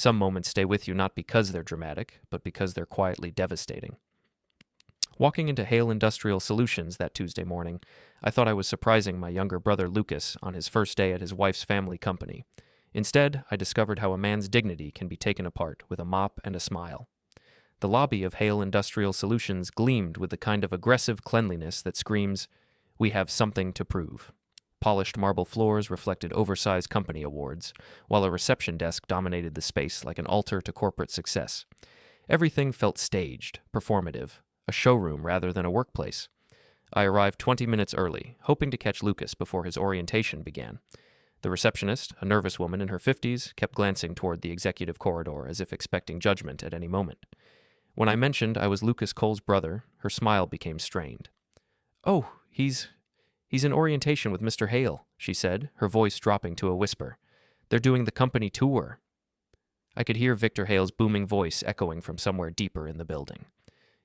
Some moments stay with you not because they're dramatic, but because they're quietly devastating. Walking into Hale Industrial Solutions that Tuesday morning, I thought I was surprising my younger brother Lucas on his first day at his wife's family company. Instead, I discovered how a man's dignity can be taken apart with a mop and a smile. The lobby of Hale Industrial Solutions gleamed with the kind of aggressive cleanliness that screams, "We have something to prove." Polished marble floors reflected oversized company awards, while a reception desk dominated the space like an altar to corporate success. Everything felt staged, performative, a showroom rather than a workplace. I arrived 20 minutes early, hoping to catch Lucas before his orientation began. The receptionist, a nervous woman in her 50s, kept glancing toward the executive corridor as if expecting judgment at any moment. When I mentioned I was Lucas Cole's brother, her smile became strained. "Oh, he's in orientation with Mr. Hale," she said, her voice dropping to a whisper. "They're doing the company tour." I could hear Victor Hale's booming voice echoing from somewhere deeper in the building.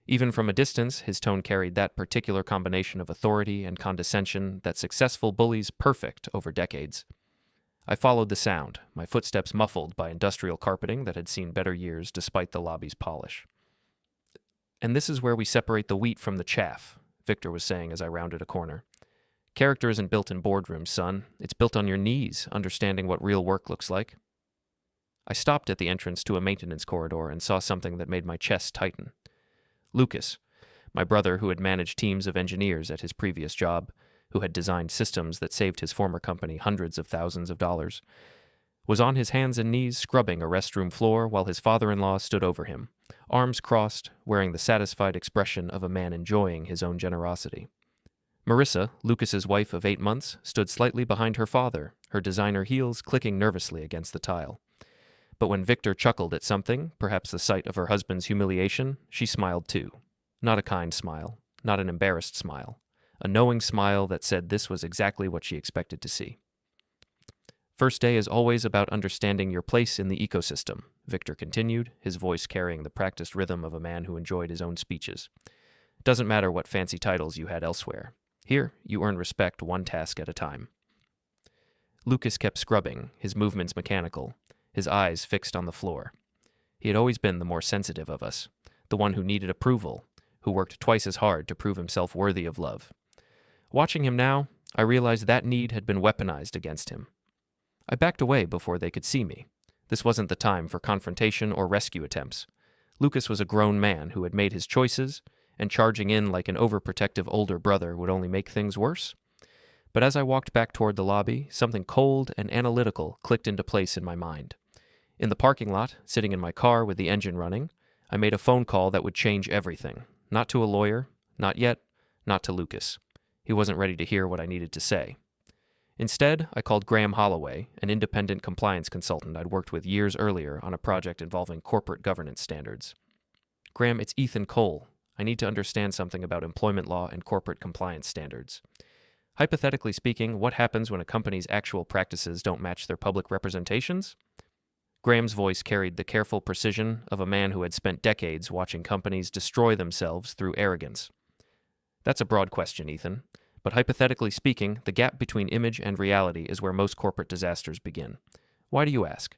Even from a distance, his tone carried that particular combination of authority and condescension that successful bullies perfect over decades. I followed the sound, my footsteps muffled by industrial carpeting that had seen better years despite the lobby's polish. "And this is where we separate the wheat from the chaff," Victor was saying as I rounded a corner. "Character isn't built in boardrooms, son. It's built on your knees, understanding what real work looks like." I stopped at the entrance to a maintenance corridor and saw something that made my chest tighten. Lucas, my brother who had managed teams of engineers at his previous job, who had designed systems that saved his former company hundreds of thousands of dollars, was on his hands and knees scrubbing a restroom floor while his father-in-law stood over him, arms crossed, wearing the satisfied expression of a man enjoying his own generosity. Marissa, Lucas's wife of 8 months, stood slightly behind her father, her designer heels clicking nervously against the tile. But when Victor chuckled at something, perhaps the sight of her husband's humiliation, she smiled too. Not a kind smile, not an embarrassed smile. A knowing smile that said this was exactly what she expected to see. "First day is always about understanding your place in the ecosystem," Victor continued, his voice carrying the practiced rhythm of a man who enjoyed his own speeches. "It doesn't matter what fancy titles you had elsewhere. Here, you earn respect one task at a time." Lucas kept scrubbing, his movements mechanical, his eyes fixed on the floor. He had always been the more sensitive of us, the one who needed approval, who worked twice as hard to prove himself worthy of love. Watching him now, I realized that need had been weaponized against him. I backed away before they could see me. This wasn't the time for confrontation or rescue attempts. Lucas was a grown man who had made his choices, and charging in like an overprotective older brother would only make things worse. But as I walked back toward the lobby, something cold and analytical clicked into place in my mind. In the parking lot, sitting in my car with the engine running, I made a phone call that would change everything. Not to a lawyer, not yet, not to Lucas. He wasn't ready to hear what I needed to say. Instead, I called Graham Holloway, an independent compliance consultant I'd worked with years earlier on a project involving corporate governance standards. "Graham, it's Ethan Cole. I need to understand something about employment law and corporate compliance standards. Hypothetically speaking, what happens when a company's actual practices don't match their public representations?" Graham's voice carried the careful precision of a man who had spent decades watching companies destroy themselves through arrogance. "That's a broad question, Ethan. But hypothetically speaking, the gap between image and reality is where most corporate disasters begin. Why do you ask?"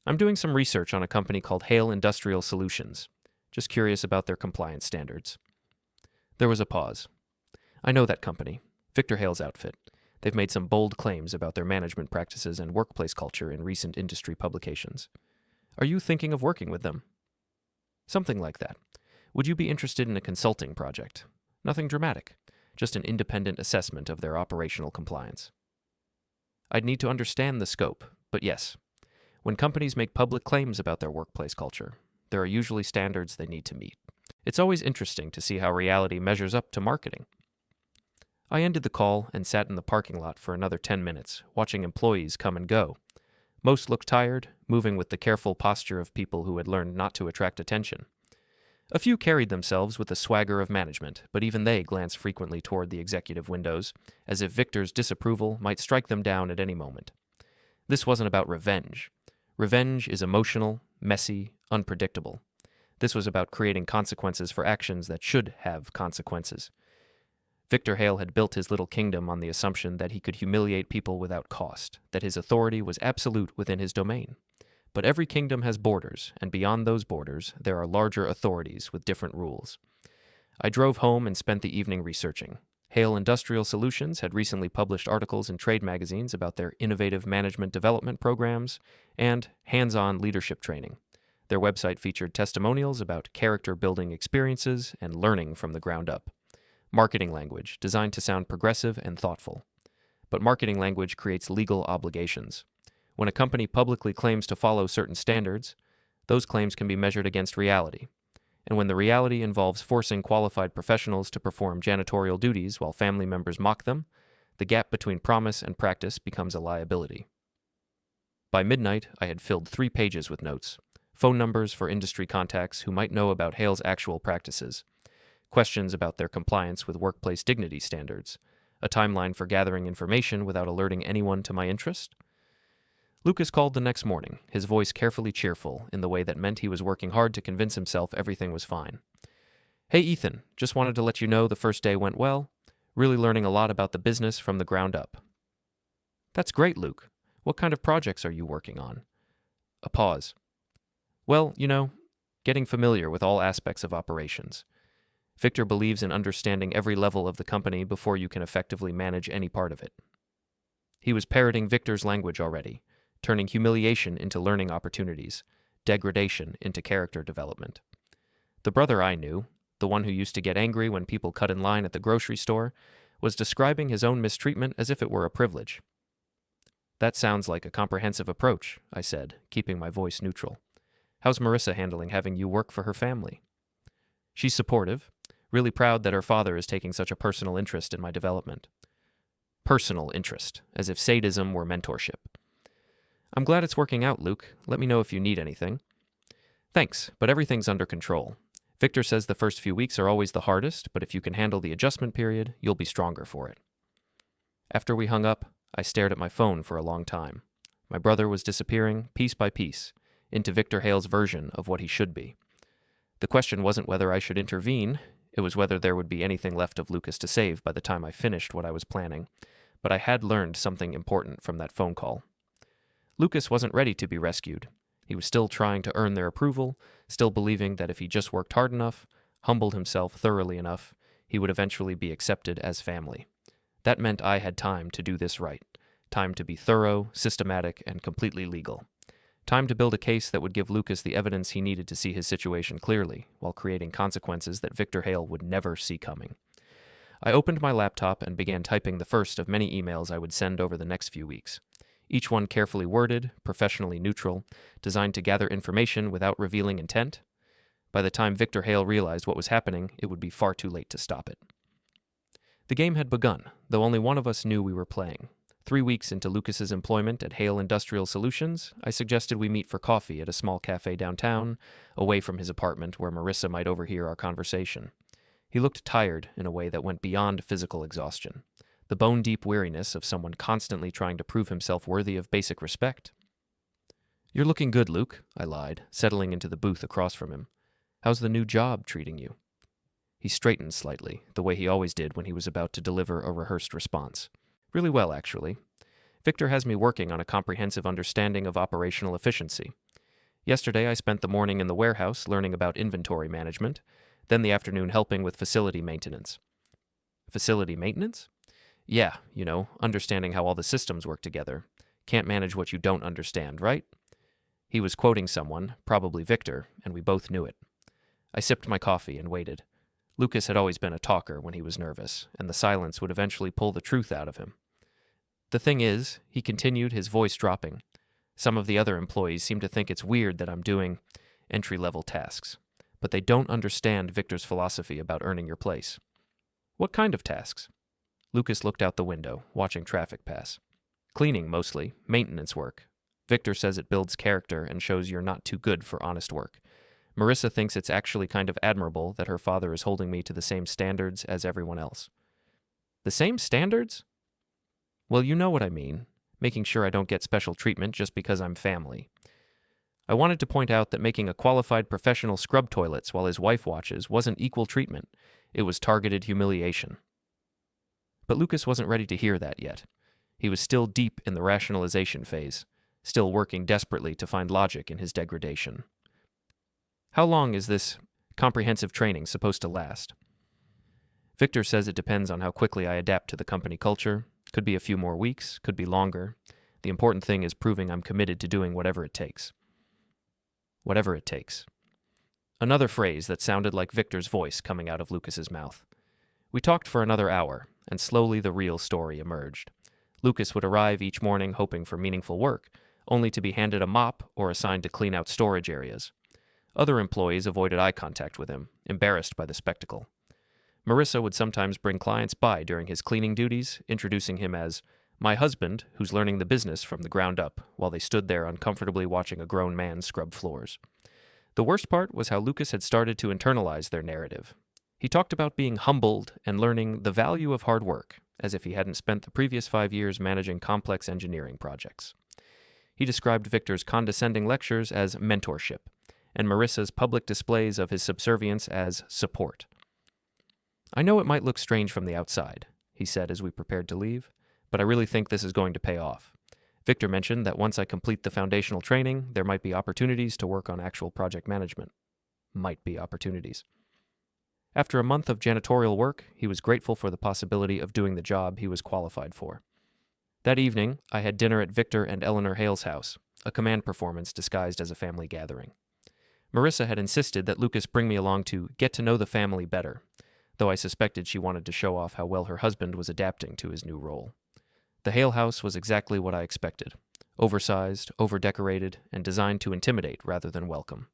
"I'm doing some research on a company called Hale Industrial Solutions. Just curious about their compliance standards." There was a pause. "I know that company. Victor Hale's outfit. They've made some bold claims about their management practices and workplace culture in recent industry publications. Are you thinking of working with them?" "Something like that. Would you be interested in a consulting project? Nothing dramatic. Just an independent assessment of their operational compliance." I'd need to understand the scope, but yes. When companies make public claims about their workplace culture, there are usually standards they need to meet. It's always interesting to see how reality measures up to marketing. I ended the call and sat in the parking lot for another 10 minutes, watching employees come and go. Most looked tired, moving with the careful posture of people who had learned not to attract attention. A few carried themselves with the swagger of management, but even they glanced frequently toward the executive windows, as if Victor's disapproval might strike them down at any moment. This wasn't about revenge. Revenge is emotional, messy, unpredictable. This was about creating consequences for actions that should have consequences. Victor Hale had built his little kingdom on the assumption that he could humiliate people without cost, that his authority was absolute within his domain. But every kingdom has borders, and beyond those borders, there are larger authorities with different rules. I drove home and spent the evening researching. Hale Industrial Solutions had recently published articles in trade magazines about their innovative management development programs and hands-on leadership training. Their website featured testimonials about character-building experiences and learning from the ground up. Marketing language designed to sound progressive and thoughtful. But marketing language creates legal obligations. When a company publicly claims to follow certain standards, those claims can be measured against reality. And when the reality involves forcing qualified professionals to perform janitorial duties while family members mock them, the gap between promise and practice becomes a liability. By midnight, I had filled 3 pages with notes, phone numbers for industry contacts who might know about Hale's actual practices, questions about their compliance with workplace dignity standards, a timeline for gathering information without alerting anyone to my interest. Lucas called the next morning, his voice carefully cheerful in the way that meant he was working hard to convince himself everything was fine. "Hey Ethan, just wanted to let you know the first day went well. Really learning a lot about the business from the ground up." "That's great, Luke. What kind of projects are you working on?" A pause. "Well, getting familiar with all aspects of operations. Victor believes in understanding every level of the company before you can effectively manage any part of it." He was parroting Victor's language already, turning humiliation into learning opportunities, degradation into character development. The brother I knew, the one who used to get angry when people cut in line at the grocery store, was describing his own mistreatment as if it were a privilege. "That sounds like a comprehensive approach," I said, keeping my voice neutral. "How's Marissa handling having you work for her family?" "She's supportive, really proud that her father is taking such a personal interest in my development." Personal interest, as if sadism were mentorship. "I'm glad it's working out, Luke. Let me know if you need anything." "Thanks, but everything's under control. Victor says the first few weeks are always the hardest, but if you can handle the adjustment period, you'll be stronger for it." After we hung up, I stared at my phone for a long time. My brother was disappearing, piece by piece, into Victor Hale's version of what he should be. The question wasn't whether I should intervene, it was whether there would be anything left of Lucas to save by the time I finished what I was planning. But I had learned something important from that phone call. Lucas wasn't ready to be rescued. He was still trying to earn their approval, still believing that if he just worked hard enough, humbled himself thoroughly enough, he would eventually be accepted as family. That meant I had time to do this right, time to be thorough, systematic, and completely legal. Time to build a case that would give Lucas the evidence he needed to see his situation clearly, while creating consequences that Victor Hale would never see coming. I opened my laptop and began typing the first of many emails I would send over the next few weeks. Each one carefully worded, professionally neutral, designed to gather information without revealing intent. By the time Victor Hale realized what was happening, it would be far too late to stop it. The game had begun, though only one of us knew we were playing. 3 weeks into Lucas's employment at Hale Industrial Solutions, I suggested we meet for coffee at a small cafe downtown, away from his apartment where Marissa might overhear our conversation. He looked tired in a way that went beyond physical exhaustion. The bone-deep weariness of someone constantly trying to prove himself worthy of basic respect. "You're looking good, Luke," I lied, settling into the booth across from him. "How's the new job treating you?" He straightened slightly, the way he always did when he was about to deliver a rehearsed response. "Really well, actually. Victor has me working on a comprehensive understanding of operational efficiency. Yesterday I spent the morning in the warehouse learning about inventory management, then the afternoon helping with facility maintenance." "Facility maintenance?" "Yeah, understanding how all the systems work together. Can't manage what you don't understand, right?" He was quoting someone, probably Victor, and we both knew it. I sipped my coffee and waited. Lucas had always been a talker when he was nervous, and the silence would eventually pull the truth out of him. "The thing is," he continued, his voice dropping, "some of the other employees seem to think it's weird that I'm doing entry-level tasks, but they don't understand Victor's philosophy about earning your place." "What kind of tasks?" Lucas looked out the window, watching traffic pass. "Cleaning, mostly. Maintenance work. Victor says it builds character and shows you're not too good for honest work. Marissa thinks it's actually kind of admirable that her father is holding me to the same standards as everyone else." "The same standards?" "Well, you know what I mean. Making sure I don't get special treatment just because I'm family. I wanted to point out that making a qualified professional scrub toilets while his wife watches wasn't equal treatment. It was targeted humiliation." But Lucas wasn't ready to hear that yet. He was still deep in the rationalization phase. still working desperately to find logic in his degradation. How long is this comprehensive training supposed to last? Victor says it depends on how quickly I adapt to the company culture. Could be a few more weeks, could be longer. The important thing is proving I'm committed to doing whatever it takes. Whatever it takes. Another phrase that sounded like Victor's voice coming out of Lucas's mouth. We talked for another hour, and slowly the real story emerged. Lucas would arrive each morning hoping for meaningful work, only to be handed a mop or assigned to clean out storage areas. Other employees avoided eye contact with him, embarrassed by the spectacle. Marissa would sometimes bring clients by during his cleaning duties, introducing him as my husband, who's learning the business from the ground up, while they stood there uncomfortably watching a grown man scrub floors. The worst part was how Lucas had started to internalize their narrative. He talked about being humbled and learning the value of hard work, as if he hadn't spent the previous 5 years managing complex engineering projects. He described Victor's condescending lectures as mentorship, and Marissa's public displays of his subservience as support. I know it might look strange from the outside, he said as we prepared to leave, but I really think this is going to pay off. Victor mentioned that once I complete the foundational training, there might be opportunities to work on actual project management. Might be opportunities. After a month of janitorial work, he was grateful for the possibility of doing the job he was qualified for. That evening, I had dinner at Victor and Eleanor Hale's house, a command performance disguised as a family gathering. Marissa had insisted that Lucas bring me along to get to know the family better, though I suspected she wanted to show off how well her husband was adapting to his new role. The Hale house was exactly what I expected, oversized, over-decorated, and designed to intimidate rather than welcome.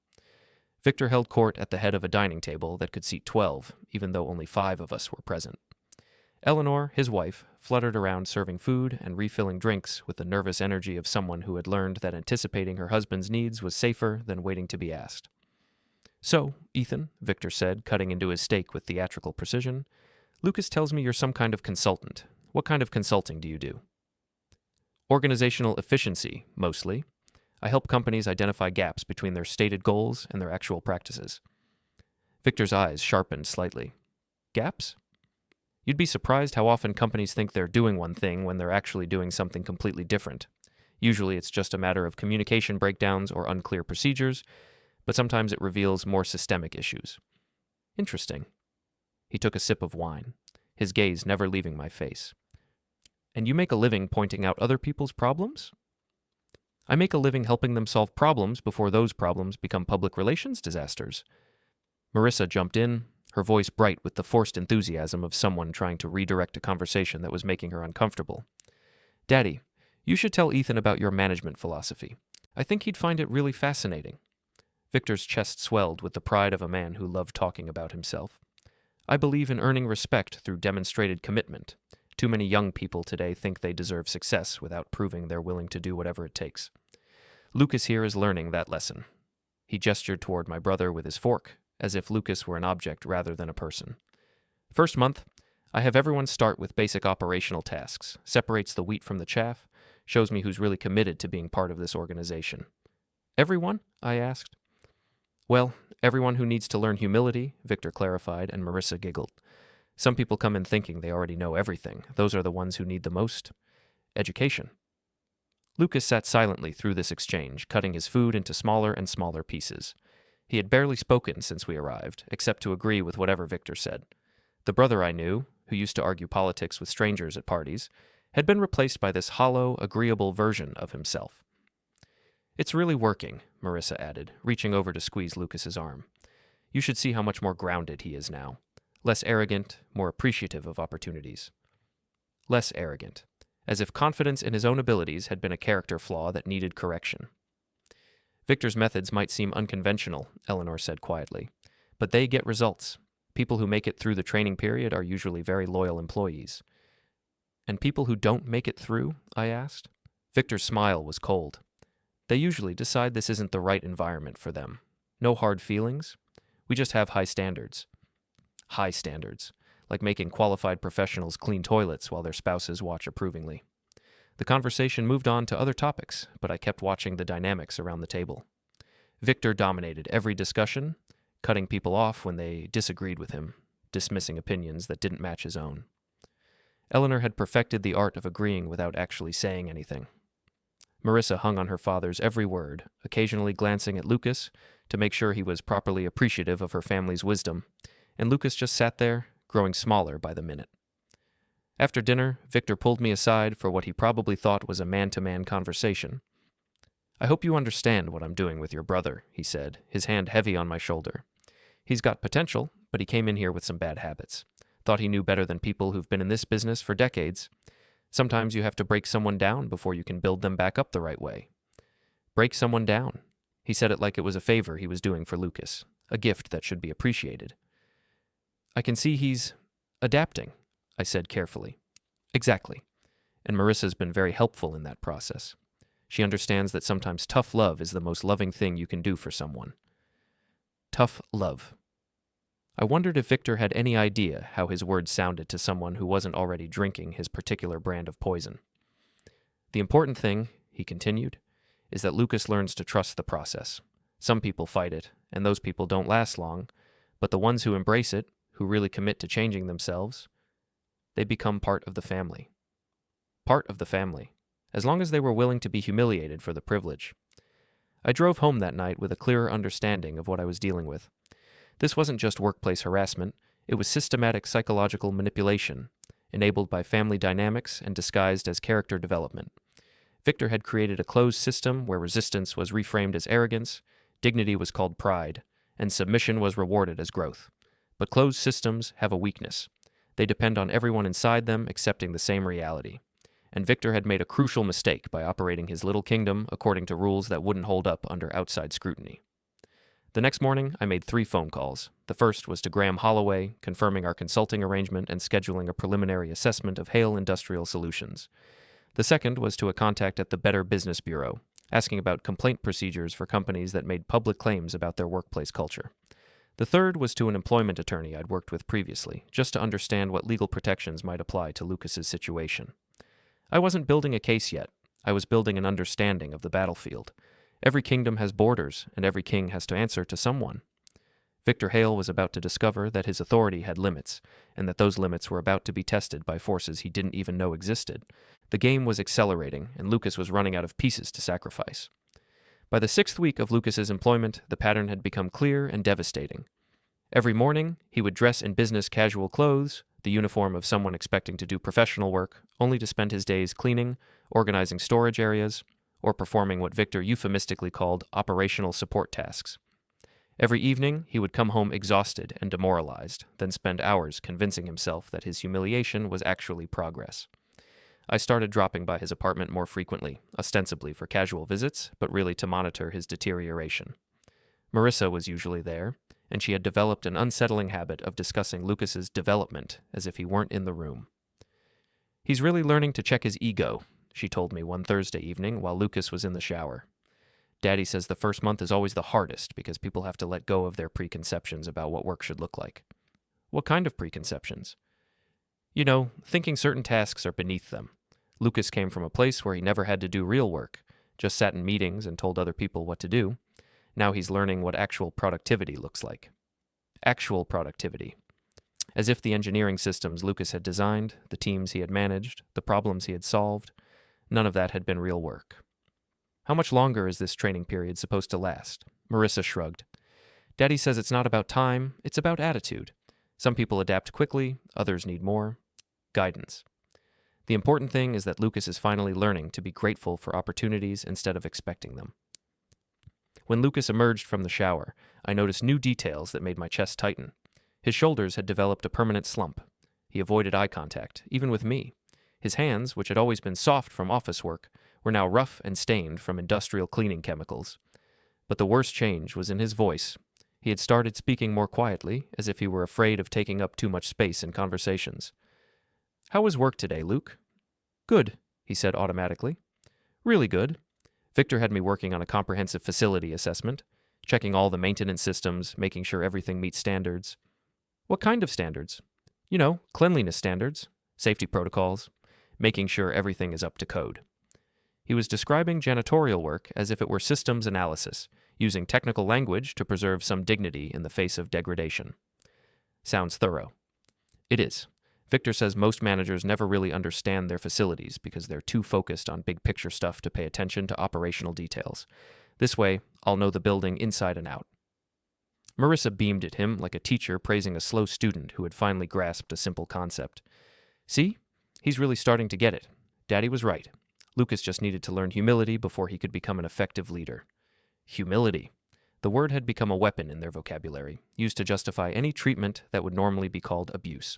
Victor held court at the head of a dining table that could seat 12, even though only 5 of us were present. Eleanor, his wife, fluttered around serving food and refilling drinks with the nervous energy of someone who had learned that anticipating her husband's needs was safer than waiting to be asked. So, Ethan, Victor said, cutting into his steak with theatrical precision, Lucas tells me you're some kind of consultant. What kind of consulting do you do? Organizational efficiency, mostly. I help companies identify gaps between their stated goals and their actual practices. Victor's eyes sharpened slightly. Gaps? You'd be surprised how often companies think they're doing one thing when they're actually doing something completely different. Usually it's just a matter of communication breakdowns or unclear procedures, but sometimes it reveals more systemic issues. Interesting. He took a sip of wine, his gaze never leaving my face. And you make a living pointing out other people's problems? I make a living helping them solve problems before those problems become public relations disasters. Marissa jumped in, her voice bright with the forced enthusiasm of someone trying to redirect a conversation that was making her uncomfortable. Daddy, you should tell Ethan about your management philosophy. I think he'd find it really fascinating. Victor's chest swelled with the pride of a man who loved talking about himself. I believe in earning respect through demonstrated commitment. Too many young people today think they deserve success without proving they're willing to do whatever it takes. Lucas here is learning that lesson. He gestured toward my brother with his fork, as if Lucas were an object rather than a person. First month, I have everyone start with basic operational tasks, separates the wheat from the chaff, shows me who's really committed to being part of this organization. Everyone? I asked. Well, everyone who needs to learn humility, Victor clarified, and Marissa giggled. Some people come in thinking they already know everything. Those are the ones who need the most education. Lucas sat silently through this exchange, cutting his food into smaller and smaller pieces. He had barely spoken since we arrived, except to agree with whatever Victor said. The brother I knew, who used to argue politics with strangers at parties, had been replaced by this hollow, agreeable version of himself. It's really working, Marissa added, reaching over to squeeze Lucas's arm. You should see how much more grounded he is now. Less arrogant, more appreciative of opportunities. Less arrogant, as if confidence in his own abilities had been a character flaw that needed correction. Victor's methods might seem unconventional, Eleanor said quietly, but they get results. People who make it through the training period are usually very loyal employees. And people who don't make it through? I asked. Victor's smile was cold. They usually decide this isn't the right environment for them. No hard feelings. We just have high standards. High standards, like making qualified professionals clean toilets while their spouses watch approvingly. The conversation moved on to other topics, but I kept watching the dynamics around the table. Victor dominated every discussion, cutting people off when they disagreed with him, dismissing opinions that didn't match his own. Eleanor had perfected the art of agreeing without actually saying anything. Marissa hung on her father's every word, occasionally glancing at Lucas to make sure he was properly appreciative of her family's wisdom, and Lucas just sat there, growing smaller by the minute. After dinner, Victor pulled me aside for what he probably thought was a man-to-man conversation. "I hope you understand what I'm doing with your brother," he said, his hand heavy on my shoulder. "He's got potential, but he came in here with some bad habits. Thought he knew better than people who've been in this business for decades. Sometimes you have to break someone down before you can build them back up the right way." Break someone down. He said it like it was a favor he was doing for Lucas, a gift that should be appreciated. "I can see he's adapting," I said carefully. "Exactly. And Marissa's been very helpful in that process. She understands that sometimes tough love is the most loving thing you can do for someone." Tough love. I wondered if Victor had any idea how his words sounded to someone who wasn't already drinking his particular brand of poison. "The important thing," he continued, "is that Lucas learns to trust the process. Some people fight it, and those people don't last long, but the ones who embrace it, who really commit to changing themselves, they become part of the family. Part of the family, as long as they were willing to be humiliated for the privilege." I drove home that night with a clearer understanding of what I was dealing with. This wasn't just workplace harassment, it was systematic psychological manipulation, enabled by family dynamics and disguised as character development. Victor had created a closed system where resistance was reframed as arrogance, dignity was called pride, and submission was rewarded as growth. But closed systems have a weakness. They depend on everyone inside them accepting the same reality. And Victor had made a crucial mistake by operating his little kingdom according to rules that wouldn't hold up under outside scrutiny. The next morning, I made 3 phone calls. The first was to Graham Holloway, confirming our consulting arrangement and scheduling a preliminary assessment of Hale Industrial Solutions. The second was to a contact at the Better Business Bureau, asking about complaint procedures for companies that made public claims about their workplace culture. The third was to an employment attorney I'd worked with previously, just to understand what legal protections might apply to Lucas's situation. I wasn't building a case yet. I was building an understanding of the battlefield. Every kingdom has borders, and every king has to answer to someone. Victor Hale was about to discover that his authority had limits, and that those limits were about to be tested by forces he didn't even know existed. The game was accelerating, and Lucas was running out of pieces to sacrifice. By the 6th week of Lucas's employment, the pattern had become clear and devastating. Every morning, he would dress in business casual clothes, the uniform of someone expecting to do professional work, only to spend his days cleaning, organizing storage areas, or performing what Victor euphemistically called operational support tasks. Every evening, he would come home exhausted and demoralized, then spend hours convincing himself that his humiliation was actually progress. I started dropping by his apartment more frequently, ostensibly for casual visits, but really to monitor his deterioration. Marissa was usually there, and she had developed an unsettling habit of discussing Lucas's development as if he weren't in the room. "He's really learning to check his ego," she told me one Thursday evening while Lucas was in the shower. "Daddy says the first month is always the hardest because people have to let go of their preconceptions about what work should look like." "What kind of preconceptions?" "You know, thinking certain tasks are beneath them. Lucas came from a place where he never had to do real work, just sat in meetings and told other people what to do. Now he's learning what actual productivity looks like." Actual productivity. As if the engineering systems Lucas had designed, the teams he had managed, the problems he had solved, none of that had been real work. "How much longer is this training period supposed to last?" Marissa shrugged. "Daddy says it's not about time, it's about attitude. Some people adapt quickly, others need more guidance. The important thing is that Lucas is finally learning to be grateful for opportunities instead of expecting them." When Lucas emerged from the shower, I noticed new details that made my chest tighten. His shoulders had developed a permanent slump. He avoided eye contact, even with me. His hands, which had always been soft from office work, were now rough and stained from industrial cleaning chemicals. But the worst change was in his voice. He had started speaking more quietly, as if he were afraid of taking up too much space in conversations. "How was work today, Luke?" "Good," he said automatically. "Really good. Victor had me working on a comprehensive facility assessment, checking all the maintenance systems, making sure everything meets standards." "What kind of standards?" "You know, cleanliness standards, safety protocols, making sure everything is up to code." He was describing janitorial work as if it were systems analysis, using technical language to preserve some dignity in the face of degradation. "Sounds thorough." "It is. Victor says most managers never really understand their facilities because they're too focused on big picture stuff to pay attention to operational details. This way, I'll know the building inside and out. Marissa beamed at him like a teacher praising a slow student who had finally grasped a simple concept. See? He's really starting to get it. Daddy was right. Lucas just needed to learn humility before he could become an effective leader. Humility. The word had become a weapon in their vocabulary, used to justify any treatment that would normally be called abuse.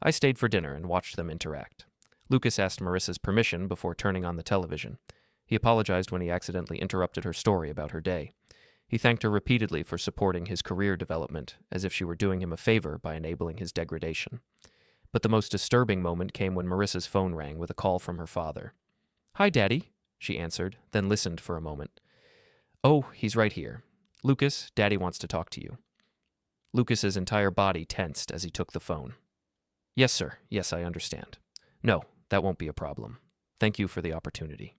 I stayed for dinner and watched them interact. Lucas asked Marissa's permission before turning on the television. He apologized when he accidentally interrupted her story about her day. He thanked her repeatedly for supporting his career development, as if she were doing him a favor by enabling his degradation. But the most disturbing moment came when Marissa's phone rang with a call from her father. "Hi, Daddy," she answered, then listened for a moment. "Oh, he's right here. Lucas, Daddy wants to talk to you." Lucas's entire body tensed as he took the phone. "Yes, sir. Yes, I understand. No, that won't be a problem. Thank you for the opportunity."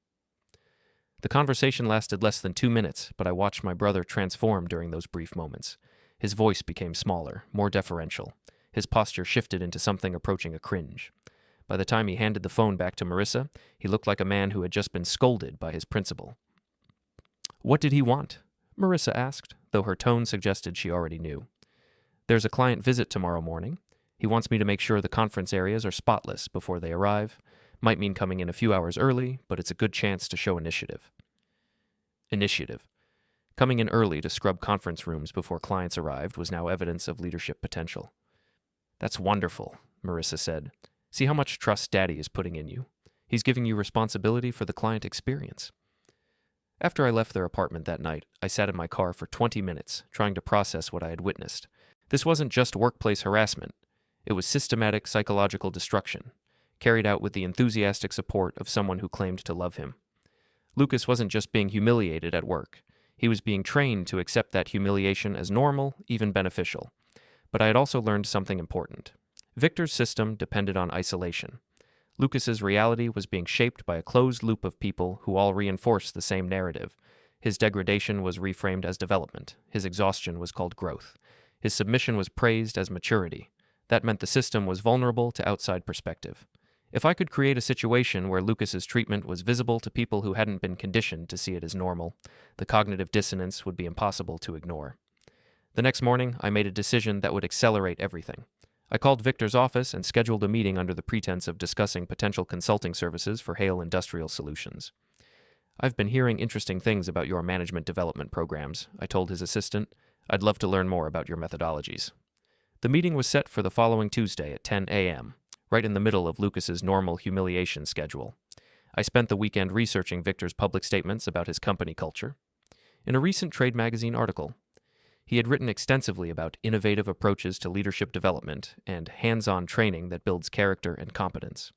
The conversation lasted less than 2 minutes, but I watched my brother transform during those brief moments. His voice became smaller, more deferential. His posture shifted into something approaching a cringe. By the time he handed the phone back to Marissa, he looked like a man who had just been scolded by his principal. "What did he want?" Marissa asked, though her tone suggested she already knew. "There's a client visit tomorrow morning. He wants me to make sure the conference areas are spotless before they arrive. Might mean coming in a few hours early, but it's a good chance to show initiative." Initiative. Coming in early to scrub conference rooms before clients arrived was now evidence of leadership potential. "That's wonderful," Marissa said. "See how much trust Daddy is putting in you. He's giving you responsibility for the client experience." After I left their apartment that night, I sat in my car for 20 minutes, trying to process what I had witnessed. This wasn't just workplace harassment. It was systematic psychological destruction, carried out with the enthusiastic support of someone who claimed to love him. Lucas wasn't just being humiliated at work. He was being trained to accept that humiliation as normal, even beneficial. But I had also learned something important. Victor's system depended on isolation. Lucas's reality was being shaped by a closed loop of people who all reinforced the same narrative. His degradation was reframed as development. His exhaustion was called growth. His submission was praised as maturity. That meant the system was vulnerable to outside perspective. If I could create a situation where Lucas's treatment was visible to people who hadn't been conditioned to see it as normal, the cognitive dissonance would be impossible to ignore. The next morning, I made a decision that would accelerate everything. I called Victor's office and scheduled a meeting under the pretense of discussing potential consulting services for Hale Industrial Solutions. "I've been hearing interesting things about your management development programs," I told his assistant. "I'd love to learn more about your methodologies." The meeting was set for the following Tuesday at 10 a.m., right in the middle of Lucas's normal humiliation schedule. I spent the weekend researching Victor's public statements about his company culture. In a recent trade magazine article, he had written extensively about innovative approaches to leadership development and hands-on training that builds character and competence.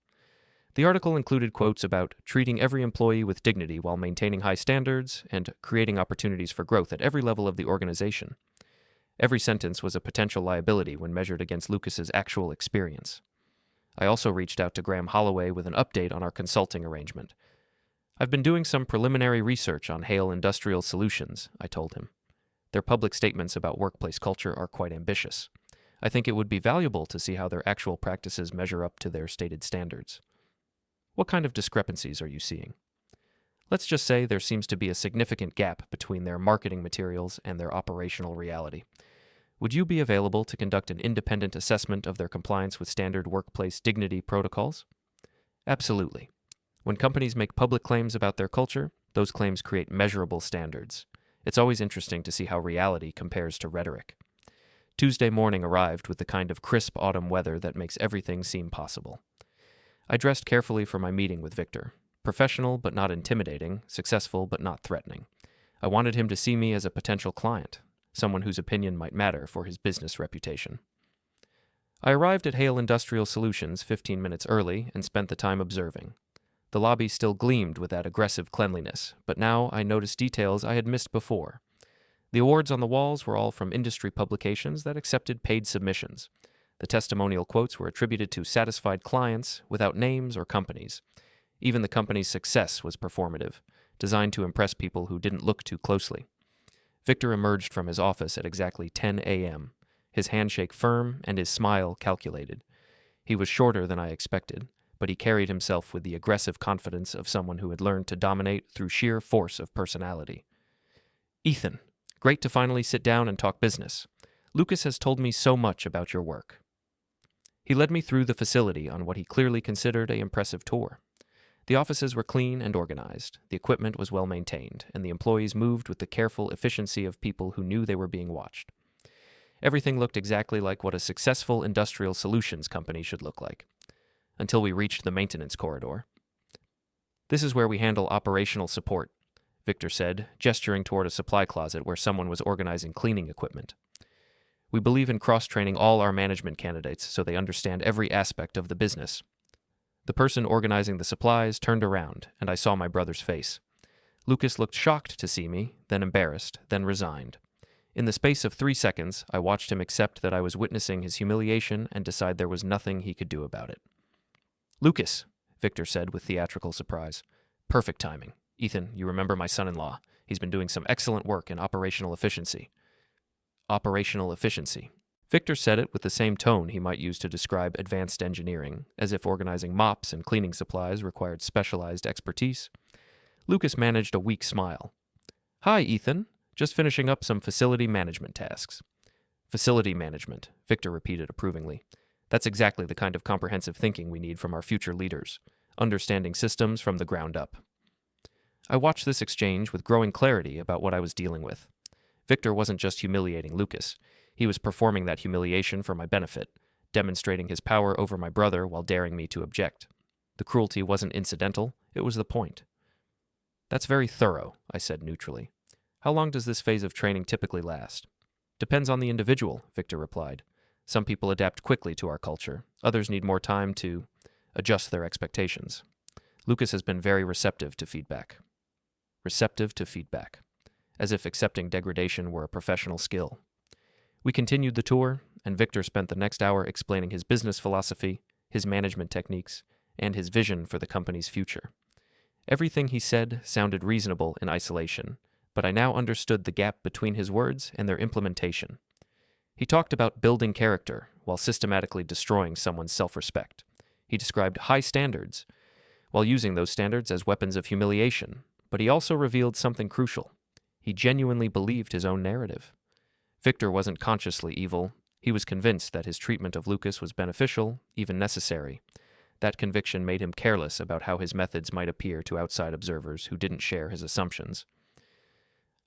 The article included quotes about treating every employee with dignity while maintaining high standards and creating opportunities for growth at every level of the organization. Every sentence was a potential liability when measured against Lucas's actual experience. I also reached out to Graham Holloway with an update on our consulting arrangement. "I've been doing some preliminary research on Hale Industrial Solutions," I told him. "Their public statements about workplace culture are quite ambitious. I think it would be valuable to see how their actual practices measure up to their stated standards." "What kind of discrepancies are you seeing?" "Let's just say there seems to be a significant gap between their marketing materials and their operational reality. Would you be available to conduct an independent assessment of their compliance with standard workplace dignity protocols?" "Absolutely. When companies make public claims about their culture, those claims create measurable standards. It's always interesting to see how reality compares to rhetoric." Tuesday morning arrived with the kind of crisp autumn weather that makes everything seem possible. I dressed carefully for my meeting with Victor. Professional but not intimidating, successful but not threatening. I wanted him to see me as a potential client, someone whose opinion might matter for his business reputation. I arrived at Hale Industrial Solutions 15 minutes early and spent the time observing. The lobby still gleamed with that aggressive cleanliness, but now I noticed details I had missed before. The awards on the walls were all from industry publications that accepted paid submissions. The testimonial quotes were attributed to satisfied clients without names or companies. Even the company's success was performative, designed to impress people who didn't look too closely. Victor emerged from his office at exactly 10 a.m., his handshake firm and his smile calculated. He was shorter than I expected, but he carried himself with the aggressive confidence of someone who had learned to dominate through sheer force of personality. "Ethan, great to finally sit down and talk business. Lucas has told me so much about your work." He led me through the facility on what he clearly considered an impressive tour. The offices were clean and organized, the equipment was well maintained, and the employees moved with the careful efficiency of people who knew they were being watched. Everything looked exactly like what a successful industrial solutions company should look like, until we reached the maintenance corridor. "This is where we handle operational support," Victor said, gesturing toward a supply closet where someone was organizing cleaning equipment. "We believe in cross-training all our management candidates so they understand every aspect of the business." The person organizing the supplies turned around, and I saw my brother's face. Lucas looked shocked to see me, then embarrassed, then resigned. In the space of 3 seconds, I watched him accept that I was witnessing his humiliation and decide there was nothing he could do about it. "Lucas," Victor said with theatrical surprise. "Perfect timing. Ethan, you remember my son-in-law. He's been doing some excellent work in operational efficiency." Operational efficiency. Victor said it with the same tone he might use to describe advanced engineering, as if organizing mops and cleaning supplies required specialized expertise. Lucas managed a weak smile. "Hi, Ethan. Just finishing up some facility management tasks." "Facility management," Victor repeated approvingly. "That's exactly the kind of comprehensive thinking we need from our future leaders, understanding systems from the ground up." I watched this exchange with growing clarity about what I was dealing with. Victor wasn't just humiliating Lucas. He was performing that humiliation for my benefit, demonstrating his power over my brother while daring me to object. The cruelty wasn't incidental, it was the point. "That's very thorough," I said neutrally. "How long does this phase of training typically last?" "Depends on the individual," Victor replied. "Some people adapt quickly to our culture. Others need more time to adjust their expectations." Lucas has been very receptive to feedback. Receptive to feedback. As if accepting degradation were a professional skill. We continued the tour, and Victor spent the next hour explaining his business philosophy, his management techniques, and his vision for the company's future. Everything he said sounded reasonable in isolation, but I now understood the gap between his words and their implementation. He talked about building character while systematically destroying someone's self-respect. He described high standards while using those standards as weapons of humiliation, but he also revealed something crucial. He genuinely believed his own narrative. Victor wasn't consciously evil. He was convinced that his treatment of Lucas was beneficial, even necessary. That conviction made him careless about how his methods might appear to outside observers who didn't share his assumptions.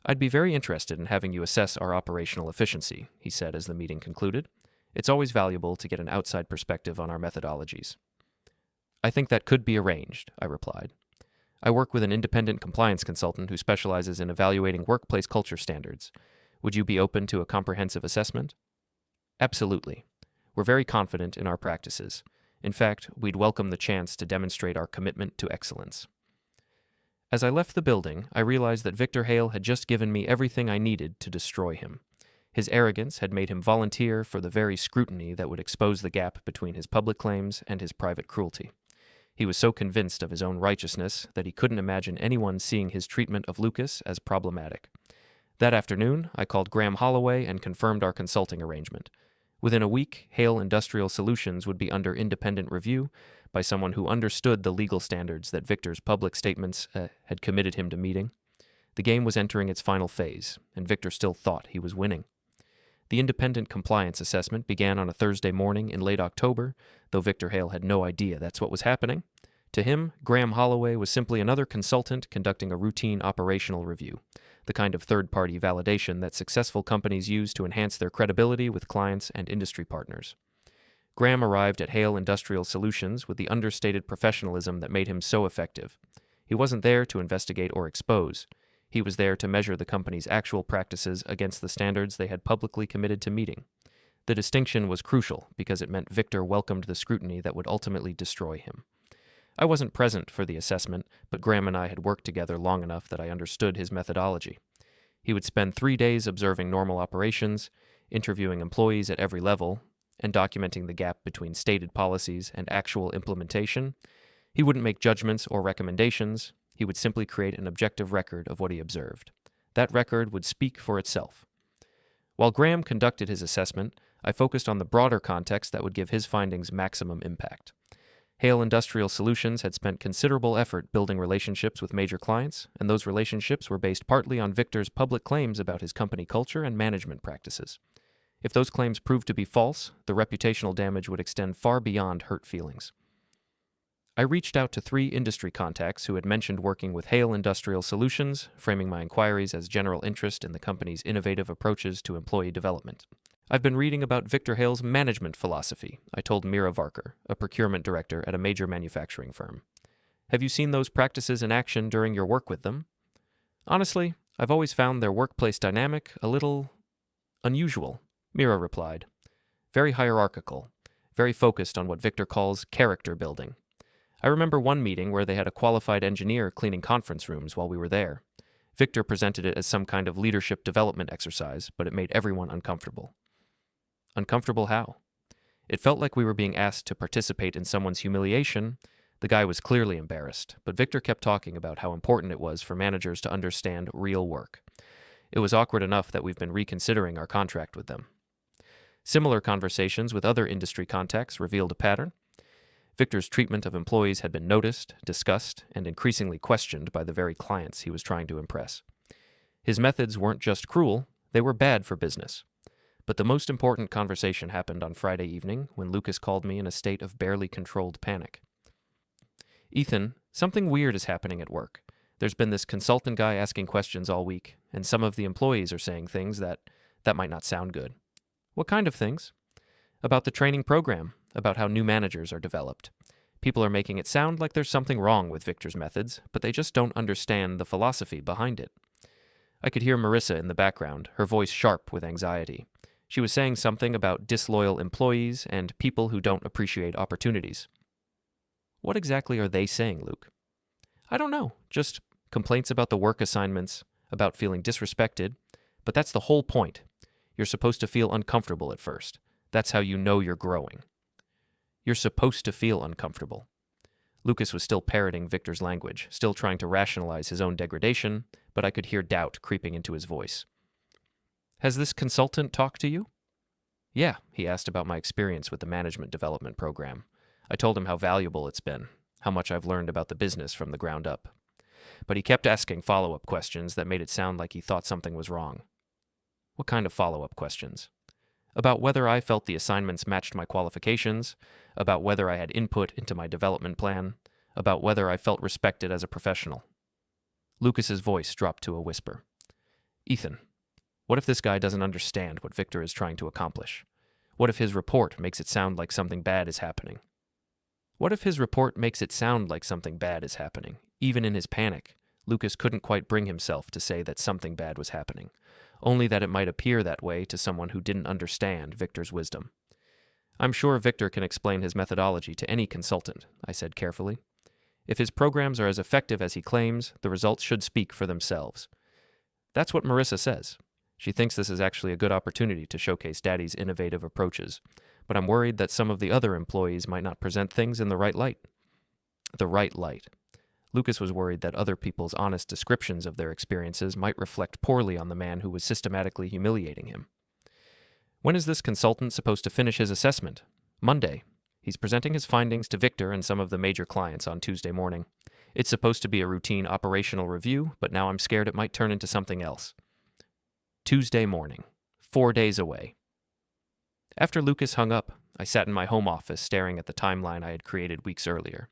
"I'd be very interested in having you assess our operational efficiency," he said as the meeting concluded. "It's always valuable to get an outside perspective on our methodologies." "I think that could be arranged," I replied. "I work with an independent compliance consultant who specializes in evaluating workplace culture standards. Would you be open to a comprehensive assessment?" "Absolutely. We're very confident in our practices. In fact, we'd welcome the chance to demonstrate our commitment to excellence." As I left the building, I realized that Victor Hale had just given me everything I needed to destroy him. His arrogance had made him volunteer for the very scrutiny that would expose the gap between his public claims and his private cruelty. He was so convinced of his own righteousness that he couldn't imagine anyone seeing his treatment of Lucas as problematic. That afternoon, I called Graham Holloway and confirmed our consulting arrangement. Within a week, Hale Industrial Solutions would be under independent review by someone who understood the legal standards that Victor's public statements had committed him to meeting. The game was entering its final phase, and Victor still thought he was winning. The independent compliance assessment began on a Thursday morning in late October, though Victor Hale had no idea that's what was happening. To him, Graham Holloway was simply another consultant conducting a routine operational review, the kind of third-party validation that successful companies use to enhance their credibility with clients and industry partners. Graham arrived at Hale Industrial Solutions with the understated professionalism that made him so effective. He wasn't there to investigate or expose. He was there to measure the company's actual practices against the standards they had publicly committed to meeting. The distinction was crucial because it meant Victor welcomed the scrutiny that would ultimately destroy him. I wasn't present for the assessment, but Graham and I had worked together long enough that I understood his methodology. He would spend 3 days observing normal operations, interviewing employees at every level, and documenting the gap between stated policies and actual implementation. He wouldn't make judgments or recommendations. He would simply create an objective record of what he observed. That record would speak for itself. While Graham conducted his assessment, I focused on the broader context that would give his findings maximum impact. Hale Industrial Solutions had spent considerable effort building relationships with major clients, and those relationships were based partly on Victor's public claims about his company culture and management practices. If those claims proved to be false, the reputational damage would extend far beyond hurt feelings. I reached out to 3 industry contacts who had mentioned working with Hale Industrial Solutions, framing my inquiries as general interest in the company's innovative approaches to employee development. I've been reading about Victor Hale's management philosophy, I told Mira Varker, a procurement director at a major manufacturing firm. Have you seen those practices in action during your work with them? Honestly, I've always found their workplace dynamic a little unusual, Mira replied. Very hierarchical, very focused on what Victor calls character building. I remember one meeting where they had a qualified engineer cleaning conference rooms while we were there. Victor presented it as some kind of leadership development exercise, but it made everyone uncomfortable. Uncomfortable how? It felt like we were being asked to participate in someone's humiliation. The guy was clearly embarrassed, but Victor kept talking about how important it was for managers to understand real work. It was awkward enough that we've been reconsidering our contract with them. Similar conversations with other industry contacts revealed a pattern. Victor's treatment of employees had been noticed, discussed, and increasingly questioned by the very clients he was trying to impress. His methods weren't just cruel, they were bad for business. But the most important conversation happened on Friday evening when Lucas called me in a state of barely controlled panic. Ethan, something weird is happening at work. There's been this consultant guy asking questions all week, and some of the employees are saying things that might not sound good. What kind of things? About the training program, about how new managers are developed. People are making it sound like there's something wrong with Victor's methods, but they just don't understand the philosophy behind it. I could hear Marissa in the background, her voice sharp with anxiety. She was saying something about disloyal employees and people who don't appreciate opportunities. What exactly are they saying, Luke? I don't know, just complaints about the work assignments, about feeling disrespected, but that's the whole point. You're supposed to feel uncomfortable at first. That's how you know you're growing. You're supposed to feel uncomfortable. Lucas was still parroting Victor's language, still trying to rationalize his own degradation, but I could hear doubt creeping into his voice. Has this consultant talked to you? Yeah, he asked about my experience with the management development program. I told him how valuable it's been, how much I've learned about the business from the ground up. But he kept asking follow-up questions that made it sound like he thought something was wrong. What kind of follow-up questions? About whether I felt the assignments matched my qualifications, about whether I had input into my development plan, about whether I felt respected as a professional. Lucas's voice dropped to a whisper. Ethan, what if this guy doesn't understand what Victor is trying to accomplish? What if his report makes it sound like something bad is happening? What if his report makes it sound like something bad is happening? Even in his panic, Lucas couldn't quite bring himself to say that something bad was happening, only that it might appear that way to someone who didn't understand Victor's wisdom. I'm sure Victor can explain his methodology to any consultant, I said carefully. If his programs are as effective as he claims, the results should speak for themselves. That's what Marissa says. She thinks this is actually a good opportunity to showcase Daddy's innovative approaches, but I'm worried that some of the other employees might not present things in the right light. The right light. Lucas was worried that other people's honest descriptions of their experiences might reflect poorly on the man who was systematically humiliating him. When is this consultant supposed to finish his assessment? Monday. He's presenting his findings to Victor and some of the major clients on Tuesday morning. It's supposed to be a routine operational review, but now I'm scared it might turn into something else. Tuesday morning. 4 days away. After Lucas hung up, I sat in my home office staring at the timeline I had created weeks earlier.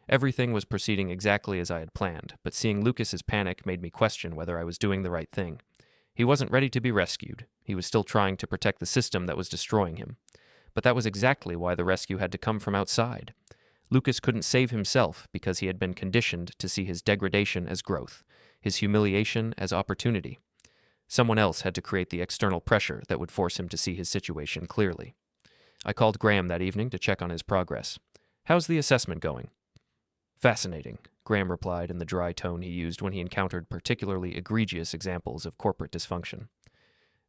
Everything was proceeding exactly as I had planned, but seeing Lucas's panic made me question whether I was doing the right thing. He wasn't ready to be rescued. He was still trying to protect the system that was destroying him. But that was exactly why the rescue had to come from outside. Lucas couldn't save himself because he had been conditioned to see his degradation as growth, his humiliation as opportunity. Someone else had to create the external pressure that would force him to see his situation clearly. I called Graham that evening to check on his progress. How's the assessment going? Fascinating, Graham replied in the dry tone he used when he encountered particularly egregious examples of corporate dysfunction.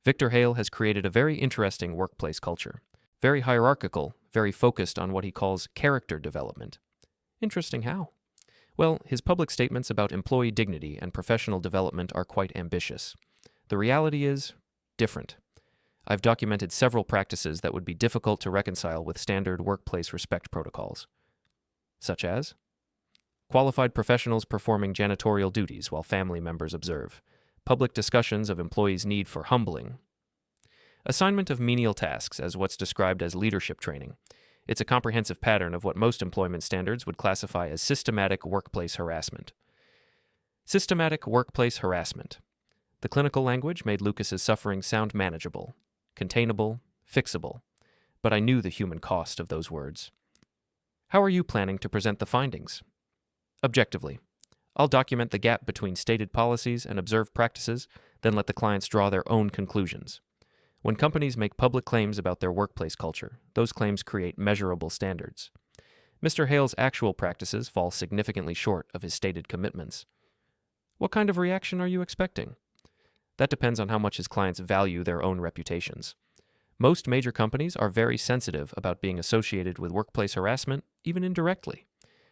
Victor Hale has created a very interesting workplace culture. Very hierarchical, very focused on what he calls character development. Interesting how? Well, his public statements about employee dignity and professional development are quite ambitious. The reality is different. I've documented several practices that would be difficult to reconcile with standard workplace respect protocols, such as qualified professionals performing janitorial duties while family members observe, public discussions of employees' need for humbling, assignment of menial tasks as what's described as leadership training. It's a comprehensive pattern of what most employment standards would classify as systematic workplace harassment. Systematic workplace harassment. The clinical language made Lucas's suffering sound manageable, containable, fixable, but I knew the human cost of those words. How are you planning to present the findings? Objectively, I'll document the gap between stated policies and observed practices, then let the clients draw their own conclusions. When companies make public claims about their workplace culture, those claims create measurable standards. Mr. Hale's actual practices fall significantly short of his stated commitments. What kind of reaction are you expecting? That depends on how much his clients value their own reputations. Most major companies are very sensitive about being associated with workplace harassment, even indirectly.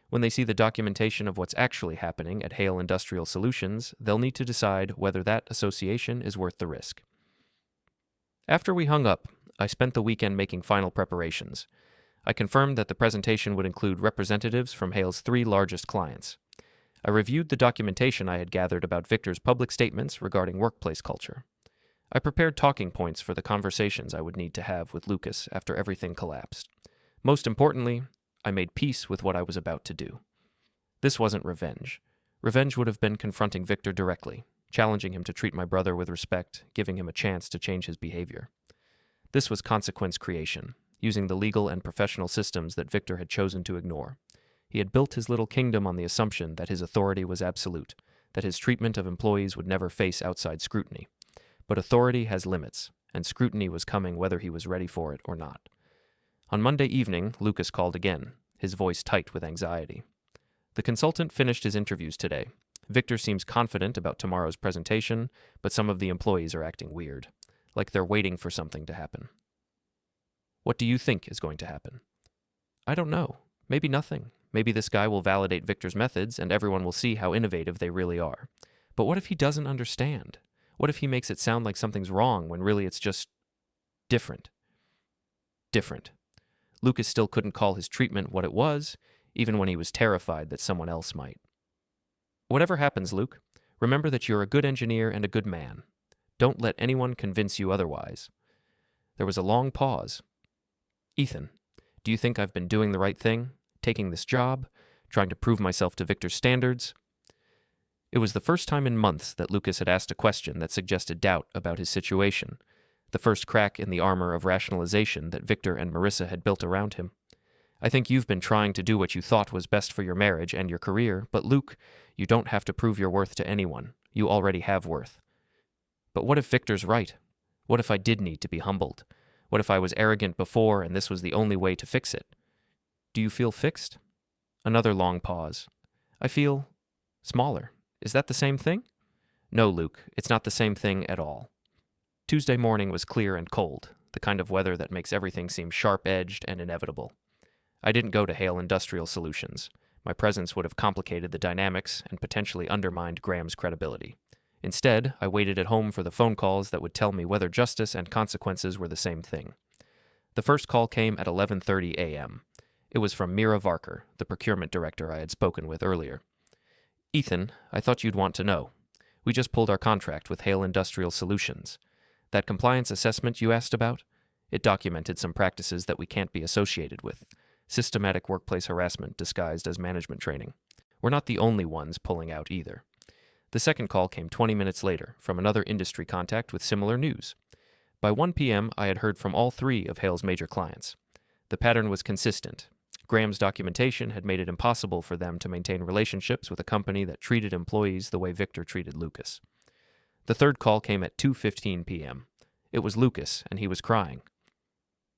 When they see the documentation of what's actually happening at Hale Industrial Solutions, they'll need to decide whether that association is worth the risk. After we hung up, I spent the weekend making final preparations. I confirmed that the presentation would include representatives from Hale's 3 largest clients. I reviewed the documentation I had gathered about Victor's public statements regarding workplace culture. I prepared talking points for the conversations I would need to have with Lucas after everything collapsed. Most importantly, I made peace with what I was about to do. This wasn't revenge. Revenge would have been confronting Victor directly, challenging him to treat my brother with respect, giving him a chance to change his behavior. This was consequence creation, using the legal and professional systems that Victor had chosen to ignore. He had built his little kingdom on the assumption that his authority was absolute, that his treatment of employees would never face outside scrutiny. But authority has limits, and scrutiny was coming whether he was ready for it or not. On Monday evening, Lucas called again, his voice tight with anxiety. The consultant finished his interviews today. Victor seems confident about tomorrow's presentation, but some of the employees are acting weird, like they're waiting for something to happen. What do you think is going to happen? I don't know. Maybe nothing. Maybe this guy will validate Victor's methods and everyone will see how innovative they really are. But what if he doesn't understand? What if he makes it sound like something's wrong when really it's just different? Different. Lucas still couldn't call his treatment what it was, even when he was terrified that someone else might. Whatever happens, Luke, remember that you're a good engineer and a good man. Don't let anyone convince you otherwise. There was a long pause. Ethan, do you think I've been doing the right thing? Taking this job? Trying to prove myself to Victor's standards? It was the first time in months that Lucas had asked a question that suggested doubt about his situation, the first crack in the armor of rationalization that Victor and Marissa had built around him. I think you've been trying to do what you thought was best for your marriage and your career, but Luke, you don't have to prove your worth to anyone. You already have worth. But what if Victor's right? What if I did need to be humbled? What if I was arrogant before and this was the only way to fix it? Do you feel fixed? Another long pause. I feel smaller. Is that the same thing? No, Luke, it's not the same thing at all. Tuesday morning was clear and cold, the kind of weather that makes everything seem sharp-edged and inevitable. I didn't go to Hale Industrial Solutions. My presence would have complicated the dynamics and potentially undermined Graham's credibility. Instead, I waited at home for the phone calls that would tell me whether justice and consequences were the same thing. The first call came at 11:30 a.m. It was from Mira Varker, the procurement director I had spoken with earlier. Ethan, I thought you'd want to know. We just pulled our contract with Hale Industrial Solutions. That compliance assessment you asked about? It documented some practices that we can't be associated with. Systematic workplace harassment disguised as management training. We're not the only ones pulling out either. The second call came 20 minutes later from another industry contact with similar news. By 1 p.m., I had heard from all 3 of Hale's major clients. The pattern was consistent. Graham's documentation had made it impossible for them to maintain relationships with a company that treated employees the way Victor treated Lucas. The third call came at 2:15 p.m. It was Lucas, and he was crying.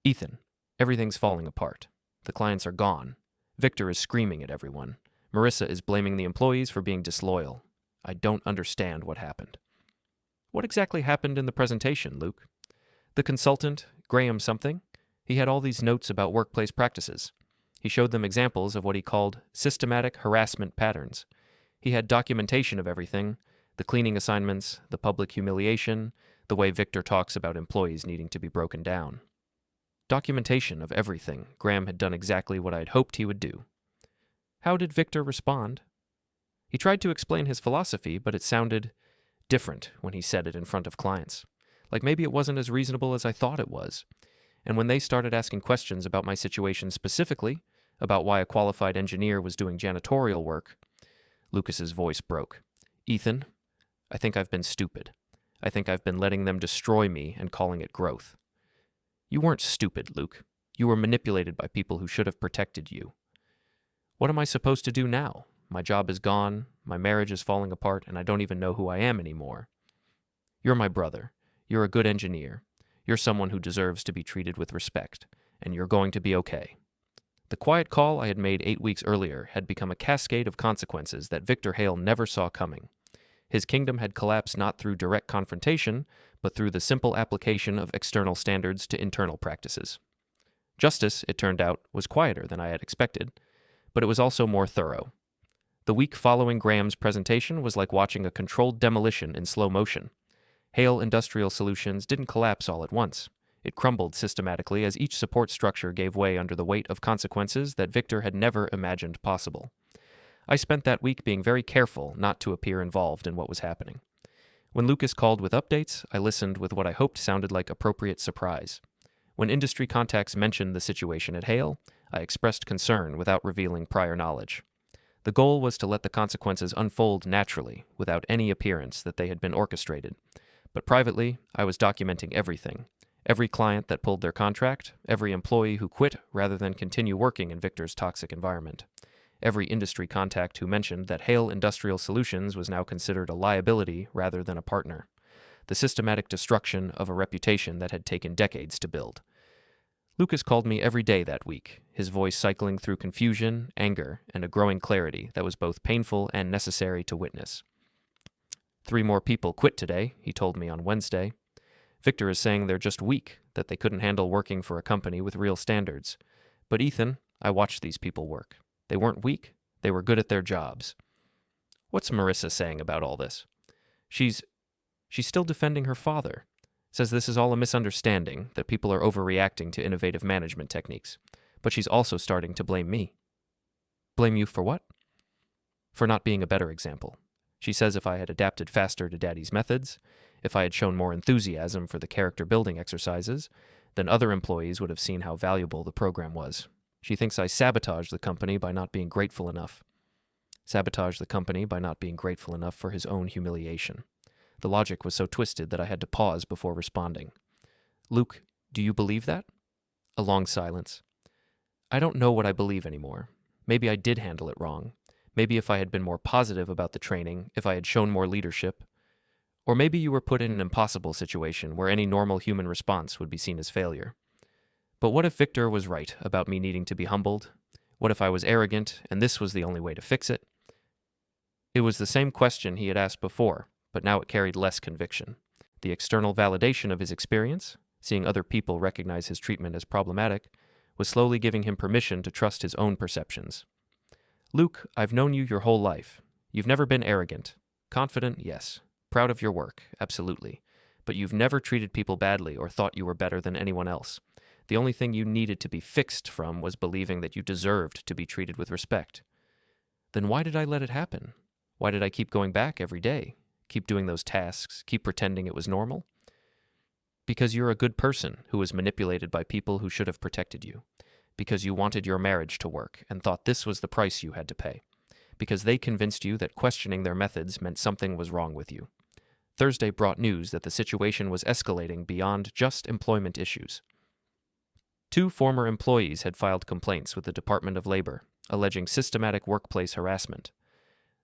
Ethan, everything's falling apart. The clients are gone. Victor is screaming at everyone. Marissa is blaming the employees for being disloyal. I don't understand what happened. What exactly happened in the presentation, Luke? The consultant, Graham something, he had all these notes about workplace practices. He showed them examples of what he called systematic harassment patterns. He had documentation of everything, the cleaning assignments, the public humiliation, the way Victor talks about employees needing to be broken down. Documentation of everything. Graham had done exactly what I had hoped he would do. How did Victor respond? He tried to explain his philosophy, but it sounded different when he said it in front of clients. Like maybe it wasn't as reasonable as I thought it was. And when they started asking questions about my situation specifically, about why a qualified engineer was doing janitorial work, Lucas's voice broke. Ethan, I think I've been stupid. I think I've been letting them destroy me and calling it growth. You weren't stupid, Luke. You were manipulated by people who should have protected you. What am I supposed to do now? My job is gone, my marriage is falling apart, and I don't even know who I am anymore. You're my brother. You're a good engineer. You're someone who deserves to be treated with respect, and you're going to be okay. The quiet call I had made 8 weeks earlier had become a cascade of consequences that Victor Hale never saw coming. His kingdom had collapsed not through direct confrontation, but through the simple application of external standards to internal practices. Justice, it turned out, was quieter than I had expected, but it was also more thorough. The week following Graham's presentation was like watching a controlled demolition in slow motion. Hale Industrial Solutions didn't collapse all at once. It crumbled systematically as each support structure gave way under the weight of consequences that Victor had never imagined possible. I spent that week being very careful not to appear involved in what was happening. When Lucas called with updates, I listened with what I hoped sounded like appropriate surprise. When industry contacts mentioned the situation at Hale, I expressed concern without revealing prior knowledge. The goal was to let the consequences unfold naturally, without any appearance that they had been orchestrated. But privately, I was documenting everything. Every client that pulled their contract, every employee who quit rather than continue working in Victor's toxic environment. Every industry contact who mentioned that Hale Industrial Solutions was now considered a liability rather than a partner. The systematic destruction of a reputation that had taken decades to build. Lucas called me every day that week, his voice cycling through confusion, anger, and a growing clarity that was both painful and necessary to witness. 3 more people quit today, he told me on Wednesday. Victor is saying they're just weak, that they couldn't handle working for a company with real standards. But Ethan, I watched these people work. They weren't weak. They were good at their jobs. What's Marissa saying about all this? She's still defending her father. Says this is all a misunderstanding, that people are overreacting to innovative management techniques. But she's also starting to blame me. Blame you for what? For not being a better example. She says if I had adapted faster to Daddy's methods, if I had shown more enthusiasm for the character-building exercises, then other employees would have seen how valuable the program was. She thinks I sabotaged the company by not being grateful enough. Sabotaged the company by not being grateful enough for his own humiliation. The logic was so twisted that I had to pause before responding. Luke, do you believe that? A long silence. I don't know what I believe anymore. Maybe I did handle it wrong. Maybe if I had been more positive about the training, if I had shown more leadership. Or maybe you were put in an impossible situation where any normal human response would be seen as failure. But what if Victor was right about me needing to be humbled? What if I was arrogant and this was the only way to fix it? It was the same question he had asked before, but now it carried less conviction. The external validation of his experience, seeing other people recognize his treatment as problematic, was slowly giving him permission to trust his own perceptions. Luke, I've known you your whole life. You've never been arrogant. Confident, yes. Proud of your work, absolutely. But you've never treated people badly or thought you were better than anyone else. The only thing you needed to be fixed from was believing that you deserved to be treated with respect. Then why did I let it happen? Why did I keep going back every day? Keep doing those tasks? Keep pretending it was normal? Because you're a good person who was manipulated by people who should have protected you. Because you wanted your marriage to work and thought this was the price you had to pay. Because they convinced you that questioning their methods meant something was wrong with you. Thursday brought news that the situation was escalating beyond just employment issues. 2 former employees had filed complaints with the Department of Labor, alleging systematic workplace harassment.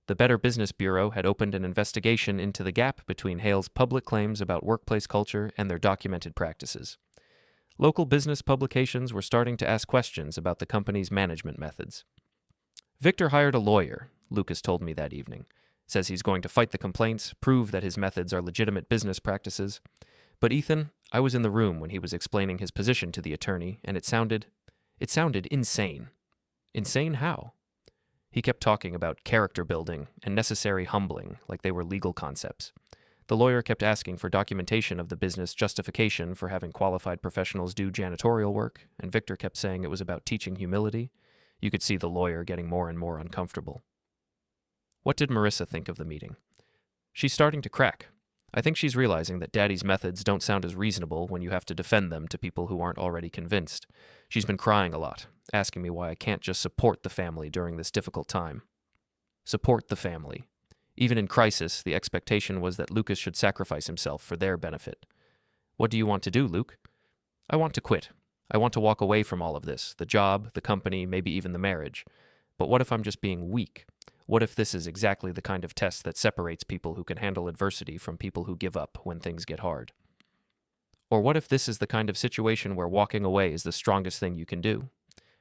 The Better Business Bureau had opened an investigation into the gap between Hale's public claims about workplace culture and their documented practices. Local business publications were starting to ask questions about the company's management methods. Victor hired a lawyer, Lucas told me that evening. Says he's going to fight the complaints, prove that his methods are legitimate business practices. But Ethan, I was in the room when he was explaining his position to the attorney, and it sounded insane. Insane how? He kept talking about character building and necessary humbling like they were legal concepts. The lawyer kept asking for documentation of the business justification for having qualified professionals do janitorial work, and Victor kept saying it was about teaching humility. You could see the lawyer getting more and more uncomfortable. What did Marissa think of the meeting? She's starting to crack. I think she's realizing that Daddy's methods don't sound as reasonable when you have to defend them to people who aren't already convinced. She's been crying a lot, asking me why I can't just support the family during this difficult time. Support the family. Even in crisis, the expectation was that Lucas should sacrifice himself for their benefit. What do you want to do, Luke? I want to quit. I want to walk away from all of this, the job, the company, maybe even the marriage. But what if I'm just being weak? What if this is exactly the kind of test that separates people who can handle adversity from people who give up when things get hard? Or what if this is the kind of situation where walking away is the strongest thing you can do?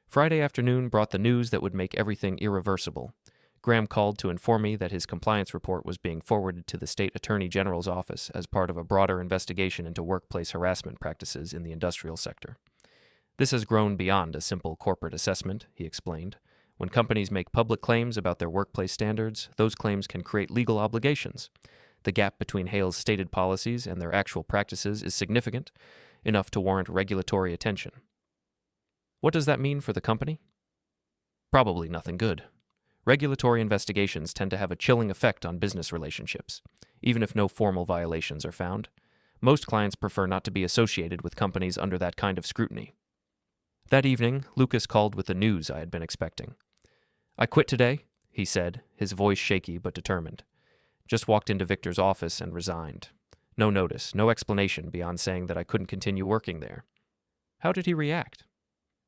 Friday afternoon brought the news that would make everything irreversible. Graham called to inform me that his compliance report was being forwarded to the state attorney general's office as part of a broader investigation into workplace harassment practices in the industrial sector. This has grown beyond a simple corporate assessment, he explained. When companies make public claims about their workplace standards, those claims can create legal obligations. The gap between Hale's stated policies and their actual practices is significant, enough to warrant regulatory attention. What does that mean for the company? Probably nothing good. Regulatory investigations tend to have a chilling effect on business relationships, even if no formal violations are found. Most clients prefer not to be associated with companies under that kind of scrutiny. That evening, Lucas called with the news I had been expecting. I quit today, he said, his voice shaky but determined. Just walked into Victor's office and resigned. No notice, no explanation beyond saying that I couldn't continue working there. How did he react?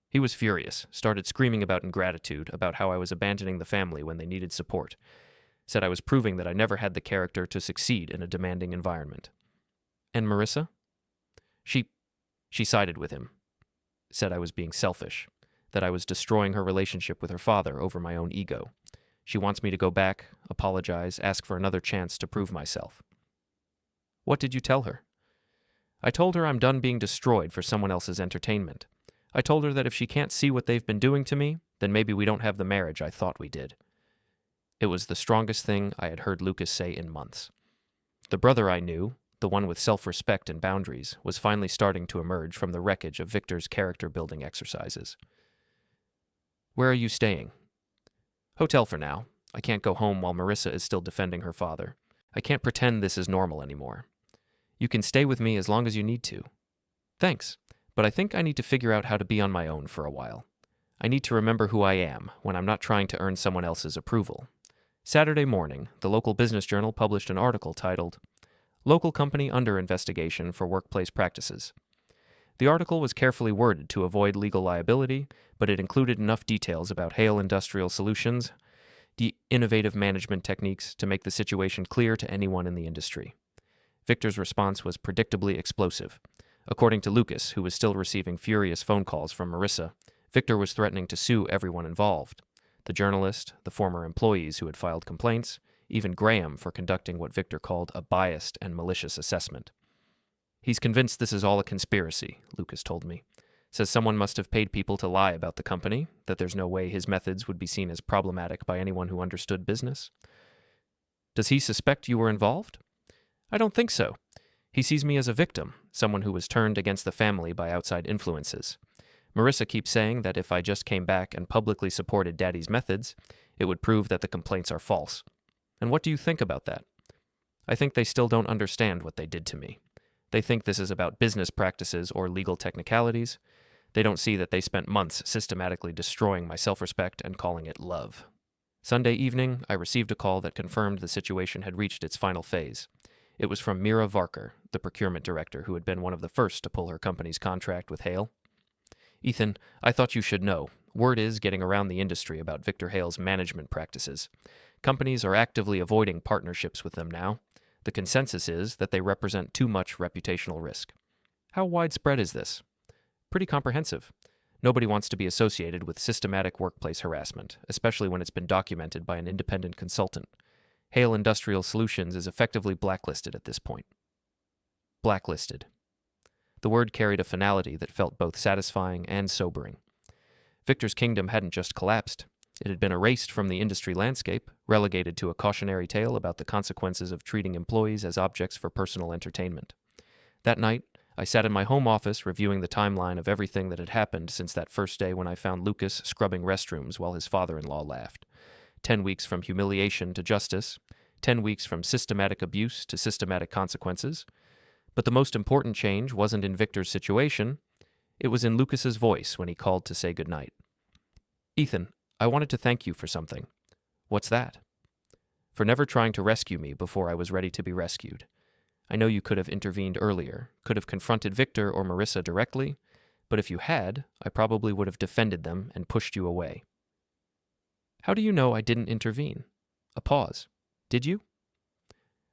He was furious, started screaming about ingratitude, about how I was abandoning the family when they needed support. Said I was proving that I never had the character to succeed in a demanding environment. And Marissa? She sided with him. Said I was being selfish, that I was destroying her relationship with her father over my own ego. She wants me to go back, apologize, ask for another chance to prove myself. What did you tell her? I told her I'm done being destroyed for someone else's entertainment. I told her that if she can't see what they've been doing to me, then maybe we don't have the marriage I thought we did. It was the strongest thing I had heard Lucas say in months. The brother I knew, the one with self-respect and boundaries, was finally starting to emerge from the wreckage of Victor's character-building exercises. Where are you staying? Hotel for now. I can't go home while Marissa is still defending her father. I can't pretend this is normal anymore. You can stay with me as long as you need to. Thanks, but I think I need to figure out how to be on my own for a while. I need to remember who I am when I'm not trying to earn someone else's approval. Saturday morning, the local business journal published an article titled, Local Company Under Investigation for Workplace Practices. The article was carefully worded to avoid legal liability, but it included enough details about Hale Industrial Solutions, the innovative management techniques to make the situation clear to anyone in the industry. Victor's response was predictably explosive. According to Lucas, who was still receiving furious phone calls from Marissa, Victor was threatening to sue everyone involved. The journalist, the former employees who had filed complaints, even Graham for conducting what Victor called a biased and malicious assessment. He's convinced this is all a conspiracy, Lucas told me. Says someone must have paid people to lie about the company, that there's no way his methods would be seen as problematic by anyone who understood business. Does he suspect you were involved? I don't think so. He sees me as a victim, someone who was turned against the family by outside influences. Marissa keeps saying that if I just came back and publicly supported Daddy's methods, it would prove that the complaints are false. And what do you think about that? I think they still don't understand what they did to me. They think this is about business practices or legal technicalities. They don't see that they spent months systematically destroying my self-respect and calling it love. Sunday evening, I received a call that confirmed the situation had reached its final phase. It was from Mira Varker, the procurement director who had been one of the first to pull her company's contract with Hale. Ethan, I thought you should know. Word is getting around the industry about Victor Hale's management practices. Companies are actively avoiding partnerships with them now. The consensus is that they represent too much reputational risk. How widespread is this? Pretty comprehensive. Nobody wants to be associated with systematic workplace harassment, especially when it's been documented by an independent consultant. Hale Industrial Solutions is effectively blacklisted at this point. Blacklisted. The word carried a finality that felt both satisfying and sobering. Victor's kingdom hadn't just collapsed. It had been erased from the industry landscape, relegated to a cautionary tale about the consequences of treating employees as objects for personal entertainment. That night, I sat in my home office reviewing the timeline of everything that had happened since that first day when I found Lucas scrubbing restrooms while his father-in-law laughed. 10 weeks from humiliation to justice, 10 weeks from systematic abuse to systematic consequences. But the most important change wasn't in Victor's situation, it was in Lucas's voice when he called to say goodnight. "Ethan, I wanted to thank you for something." "What's that?" "For never trying to rescue me before I was ready to be rescued. I know you could have intervened earlier, could have confronted Victor or Marissa directly, but if you had, I probably would have defended them and pushed you away." "How do you know I didn't intervene?" A pause. "Did you?"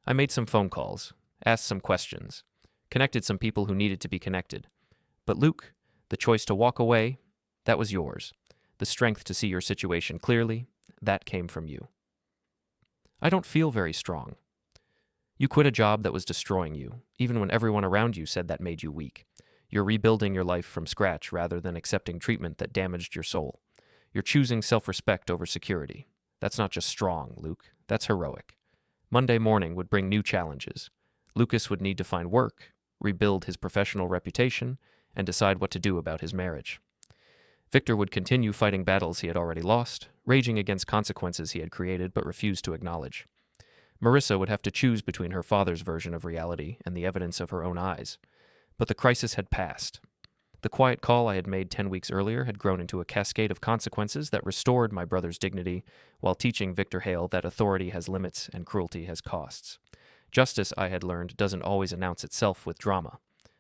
"I made some phone calls, asked some questions, connected some people who needed to be connected. But Luke, the choice to walk away, that was yours. The strength to see your situation clearly, that came from you." "I don't feel very strong." "You quit a job that was destroying you, even when everyone around you said that made you weak. You're rebuilding your life from scratch rather than accepting treatment that damaged your soul. You're choosing self-respect over security. That's not just strong, Luke. That's heroic. Monday morning would bring new challenges. Lucas would need to find work, rebuild his professional reputation, and decide what to do about his marriage. Victor would continue fighting battles he had already lost, raging against consequences he had created but refused to acknowledge. Marissa would have to choose between her father's version of reality and the evidence of her own eyes. But the crisis had passed. The quiet call I had made 10 weeks earlier had grown into a cascade of consequences that restored my brother's dignity while teaching Victor Hale that authority has limits and cruelty has costs. Justice, I had learned, doesn't always announce itself with drama.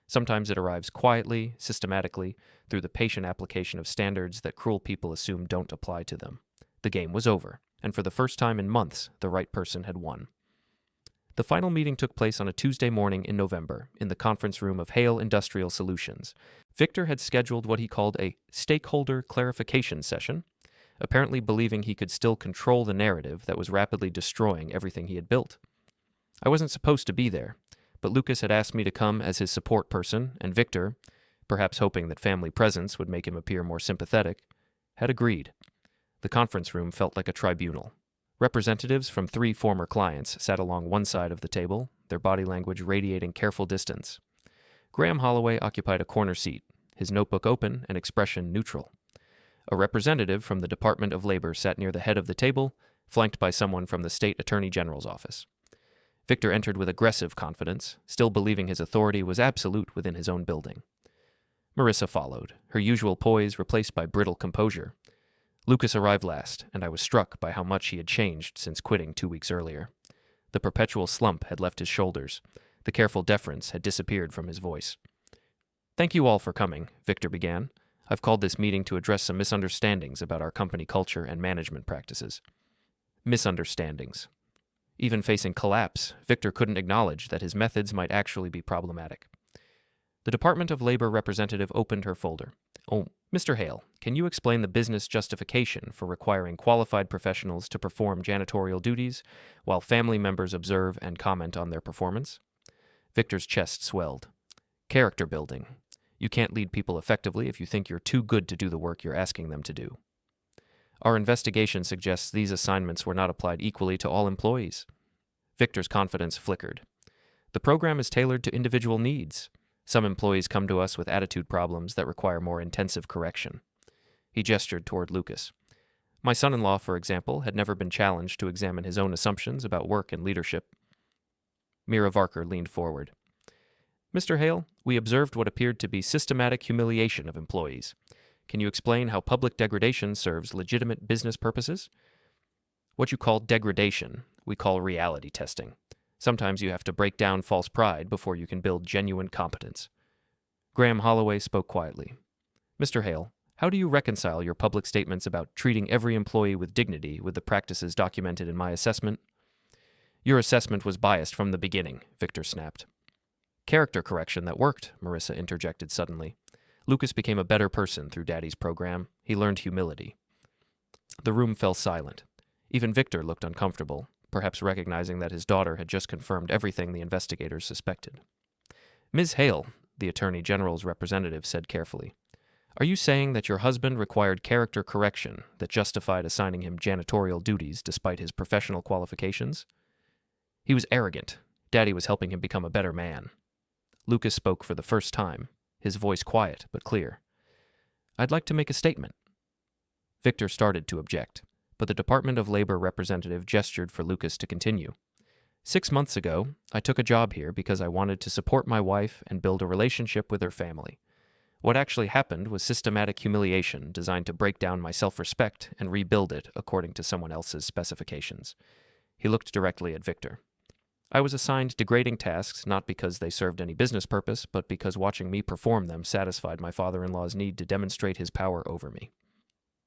Sometimes it arrives quietly, systematically, through the patient application of standards that cruel people assume don't apply to them. The game was over, and for the first time in months, the right person had won. The final meeting took place on a Tuesday morning in November in the conference room of Hale Industrial Solutions. Victor had scheduled what he called a stakeholder clarification session, apparently believing he could still control the narrative that was rapidly destroying everything he had built. I wasn't supposed to be there, but Lucas had asked me to come as his support person, and Victor, perhaps hoping that family presence would make him appear more sympathetic, had agreed. The conference room felt like a tribunal. Representatives from 3 former clients sat along one side of the table, their body language radiating careful distance. Graham Holloway occupied a corner seat, his notebook open and expression neutral. A representative from the Department of Labor sat near the head of the table, flanked by someone from the State Attorney General's office. Victor entered with aggressive confidence, still believing his authority was absolute within his own building. Marissa followed, her usual poise replaced by brittle composure. Lucas arrived last, and I was struck by how much he had changed since quitting 2 weeks earlier. The perpetual slump had left his shoulders. The careful deference had disappeared from his voice. "Thank you all for coming," Victor began. "I've called this meeting to address some misunderstandings about our company culture and management practices." Misunderstandings. Even facing collapse, Victor couldn't acknowledge that his methods might actually be problematic. The Department of Labor representative opened her folder. "Oh, Mr. Hale, can you explain the business justification for requiring qualified professionals to perform janitorial duties while family members observe and comment on their performance?" Victor's chest swelled. "Character building. You can't lead people effectively if you think you're too good to do the work you're asking them to do. Our investigation suggests these assignments were not applied equally to all employees." Victor's confidence flickered. "The program is tailored to individual needs. Some employees come to us with attitude problems that require more intensive correction." He gestured toward Lucas. "My son-in-law, for example, had never been challenged to examine his own assumptions about work and leadership." Mira Varker leaned forward. "Mr. Hale, we observed what appeared to be systematic humiliation of employees. Can you explain how public degradation serves legitimate business purposes?" "What you call degradation, we call reality testing. Sometimes you have to break down false pride before you can build genuine competence." Graham Holloway spoke quietly. "Mr. Hale, how do you reconcile your public statements about treating every employee with dignity with the practices documented in my assessment?" "Your assessment was biased from the beginning," Victor snapped. "Character correction that worked," Marissa interjected suddenly. "Lucas became a better person through Daddy's program. He learned humility." The room fell silent. Even Victor looked uncomfortable, perhaps recognizing that his daughter had just confirmed everything the investigators suspected. "Ms. Hale," the Attorney General's representative said carefully, Are you saying that your husband required character correction that justified assigning him janitorial duties despite his professional qualifications? He was arrogant. Daddy was helping him become a better man. Lucas spoke for the first time, his voice quiet but clear. I'd like to make a statement. Victor started to object, but the Department of Labor representative gestured for Lucas to continue. 6 months ago, I took a job here because I wanted to support my wife and build a relationship with her family. What actually happened was systematic humiliation designed to break down my self-respect and rebuild it according to someone else's specifications. He looked directly at Victor. I was assigned degrading tasks not because they served any business purpose, but because watching me perform them satisfied my father-in-law's need to demonstrate his power over me.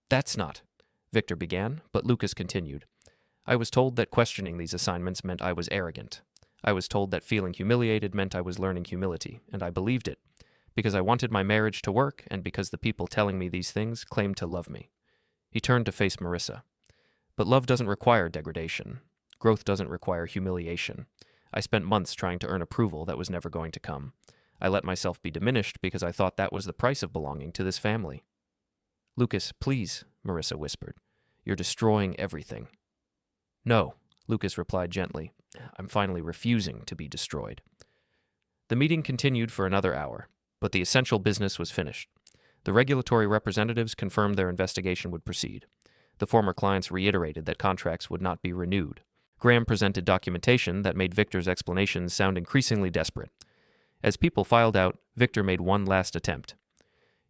That's not, Victor began, but Lucas continued. I was told that questioning these assignments meant I was arrogant. I was told that feeling humiliated meant I was learning humility, and I believed it, because I wanted my marriage to work and because the people telling me these things claimed to love me. He turned to face Marissa. But love doesn't require degradation. Growth doesn't require humiliation. I spent months trying to earn approval that was never going to come. I let myself be diminished because I thought that was the price of belonging to this family. Lucas, please, Marissa whispered. You're destroying everything. No, Lucas replied gently. I'm finally refusing to be destroyed. The meeting continued for another hour, but the essential business was finished. The regulatory representatives confirmed their investigation would proceed. The former clients reiterated that contracts would not be renewed. Graham presented documentation that made Victor's explanations sound increasingly desperate. As people filed out, Victor made one last attempt.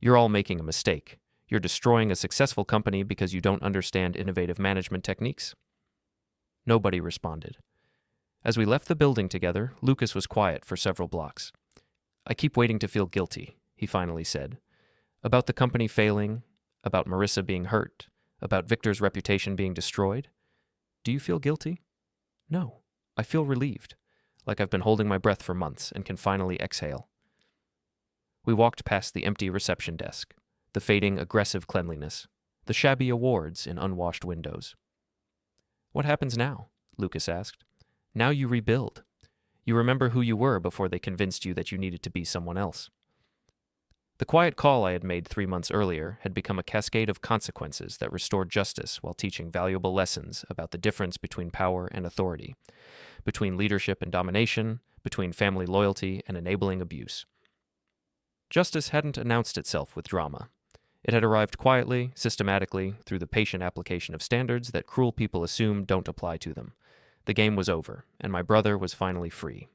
You're all making a mistake. You're destroying a successful company because you don't understand innovative management techniques. Nobody responded. As we left the building together, Lucas was quiet for several blocks. I keep waiting to feel guilty, he finally said. About the company failing, about Marissa being hurt, about Victor's reputation being destroyed. Do you feel guilty? No, I feel relieved, like I've been holding my breath for months and can finally exhale. We walked past the empty reception desk, the fading, aggressive cleanliness, the shabby awards in unwashed windows. What happens now? Lucas asked. Now you rebuild. You remember who you were before they convinced you that you needed to be someone else. The quiet call I had made 3 months earlier had become a cascade of consequences that restored justice while teaching valuable lessons about the difference between power and authority, between leadership and domination, between family loyalty and enabling abuse. Justice hadn't announced itself with drama. It had arrived quietly, systematically, through the patient application of standards that cruel people assume don't apply to them. The game was over, and my brother was finally free.